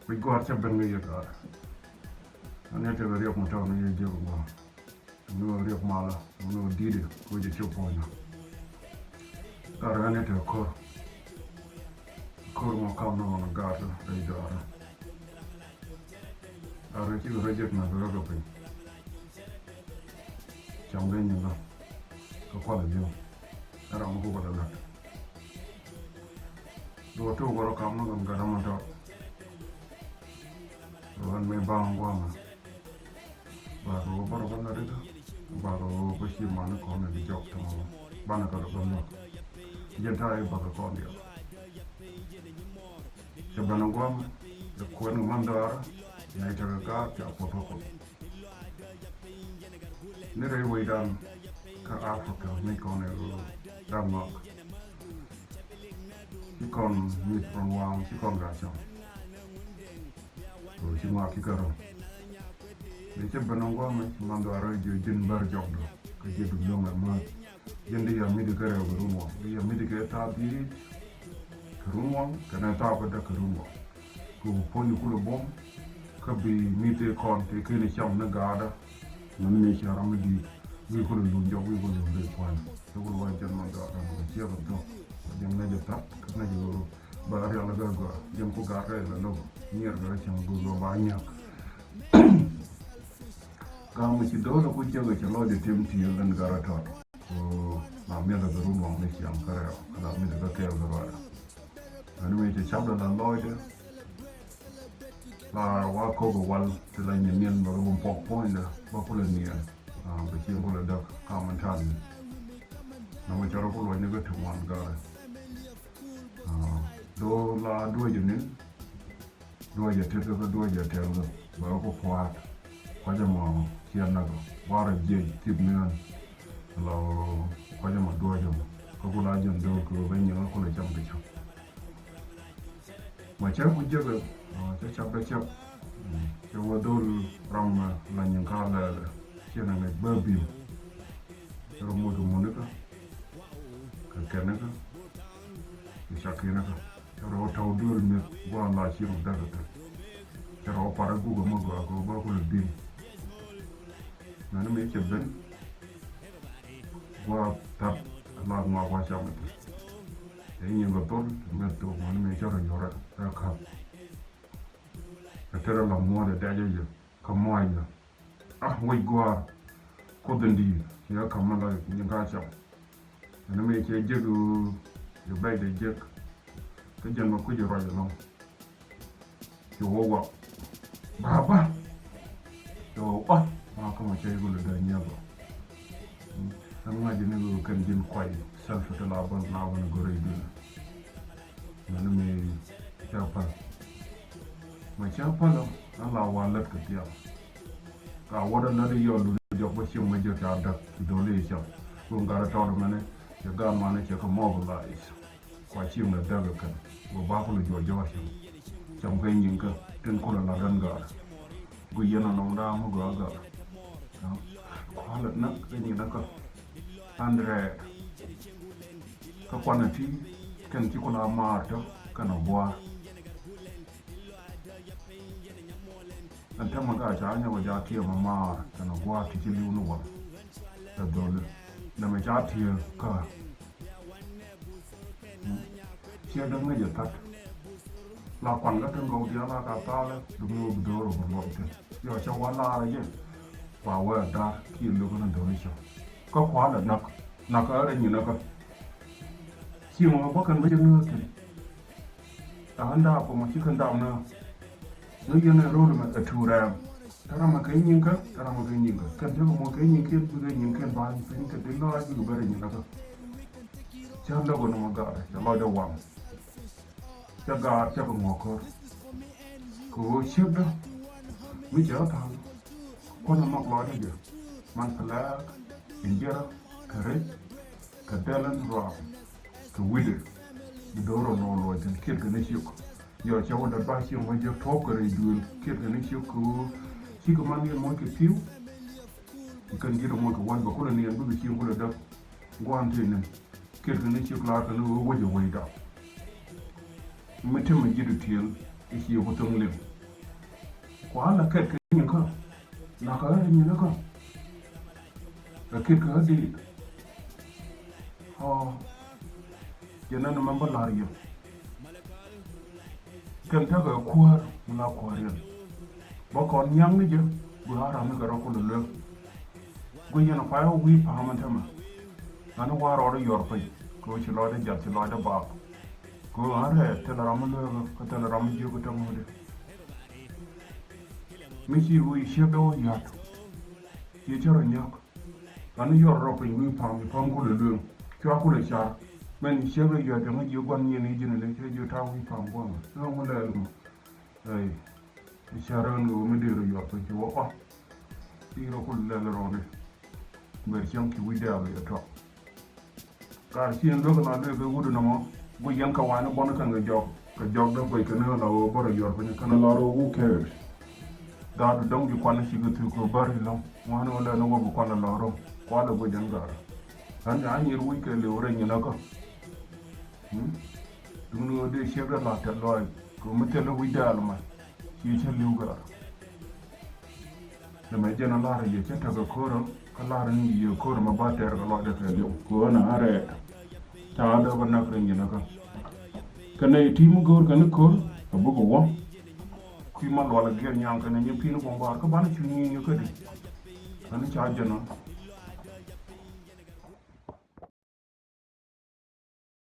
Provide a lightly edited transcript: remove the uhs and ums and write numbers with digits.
Wigwar cha ben ngi yata ane te riok mo taw ni je ko no riok mala no dide ko je chopo na ane te ko mo kam no na gata dai dara are ki reject na ro pe cham ben ni no ko kwa le ara mo ko da na do to go kam no ga da mo taw Wan me bang guama baro bana rida baro bashi mana kone di jok tamo bana karo kono jentai baka kono ya sebana guama de kuen mandara ya ita ka ta potoko ne re wedan ka Africa ne kone damak ikon mit from wang ikon gacha ci ma ki karo ne ci banango ma mando aro jo jin bar jogdo ko jedu longa ma jende ya mi de kare ko rumo ya mi de ke ta bi rumo kana ta ko da rumo ko poni ko lo bom ka bi mi te kon te ke ne cham na gada non ne ci ram di wi ko lu jo wi ko lu de point to ko wa jan mando aro ko ci ko do jëm na je tap na je ba ari ala ga jëm ko ga re la lo nier ga ci go ba ñak ga mu ci do ko ci ga ci lo de tem ti lan ga ta ko ma me da ru mo ne ci am kare ala me da ke ga ba ani me ci chabda la lo de la wa ko go wal de la ni nien ba ko po point da ba ko le ni ba ci ko le da ka man tan na mo ci ro ko lo ni ga tu wan ga do la do je ni do je te ko do je te ba ko kwa kwa jama kian na ko wara je tip ni la kwa jama do je ko la jan do ko ben ni ko le jam de cham ma cha ku je ga cha cha ba cha ke wa do ram la nyin ka la kian na ba bi ro mo do mo ne ka na ka cha ke na ka ro taw dur ni wa la chi ro da ka ro para gu go mo go ba ko le bin na me che ben wa ta la ma wa cha me e ni go to me to mo me cha ro yora ka ka la mo da je ka mo ya we go ko den di ya ka ma la ni ka cha na me che je du yo ba de je ka jan ma ku je ro no yo wa baba yo ma ko ma che go le da nya go an ma je ne go kan jin kwai sal fa ta la ban na wona go re bi na me cha pa ma cha pa la ala wa la ka dia ka wa da na yo lu jo ba shi ma je ta da do le cha ko ngara ta do mane ya ga ma ne che ko mobilize kwa chi ma da ga kan go ba ko jo jo shi cham kai nyin ka ten ko la gan ga gu yana no da mo ga kwa la na ka ni na ka andre ka kwa na ti kan ti ko la ma ta kana bwa an ta ma ga ja nya wa ja ti ma ma kana bwa ti ti lu no wa da dole na me ja ti ka chia đâm cái giật thật là quần cái thân cầu kia là cả ta đấy đúng rồi đúng rồi một loại tiền giờ cho quá la đấy chứ và quay ra khi lưu cái đầu đi xong có khóa là nặc ở đây nhìn nó coi chiều mà có cần bây giờ nữa thì ta hắn đào của mà chỉ cần đào nữa nếu như này rồi mà thua ra ta làm cái nhìn cái cần cho một cái nhìn kia cái nhìn kia bán phải cái đến đó là cái gì nó coi chẳng đâu có nó mà gạt cho lo cho quăng cho gạt cho con ngọc thôi cố xếp đó mới chở thằng con nó mặc lo đấy kìa man phải là hình giờ cái rết cái đèn rồi cái wheel cái đồ rồi thì kia cái này chịu giờ cháu đã ba chiều mà giờ thóc cái này đuôi kia cái này chịu cứ chỉ có mang đi mỗi cái phiếu cần cái đồ mỗi cái quan bảo con là niên với cái chiều con là đâu quan thì này kia cái này chịu là cái nó vô dụng vậy đó mutum mai gidu tiyal yake hutun lim ko ala kai ka yin ka na ka yin ne ka ka kai ka di ha yana man balar yau kan ta ga kuwar muna kuwariyar ba ka wani yan nije bu hara mi ga rakulu le go yana fa wi pa hamanta ma ana waro da yorpai ko ci lo da jatti lo da ba ko are te la ramu le ko te la ramu ji ko ta mo de mi ci wi shebe o yato ye jara nyak ana yor ropai wi pa mi pam ko le le ko ko le char men shebe yo de ngi gon ni ni jine le ke jo ta wi pa ngo no mo le mo ai sharan go mi de yo pa ci wo pa iro ko le le ro de version ki wi da le to kar cien lo na le be wudu na mo bu yan ka wana bon kan ga jog da boy kan na o boro yor ko kan la ro who cares da du dong ju kwana shi gutu ko bari lo wana wala no go kwana la ro kwala bo jan gar an ya ni ru ke le ore ni na ko dum no de chebra la ta lo ko mete lo wi dal ma ci ce liu gar da mai jana la ra ye ce ta ga koro kala ni ye koro ma ba ta ga lo da ta liu ko na are ta da ba na kren ni na ka kana ti mu gor kana ko abu go wa ki ma lo la ger nyang kana ni pinu bon ba ka ba na chu ni ni ka di kana cha jana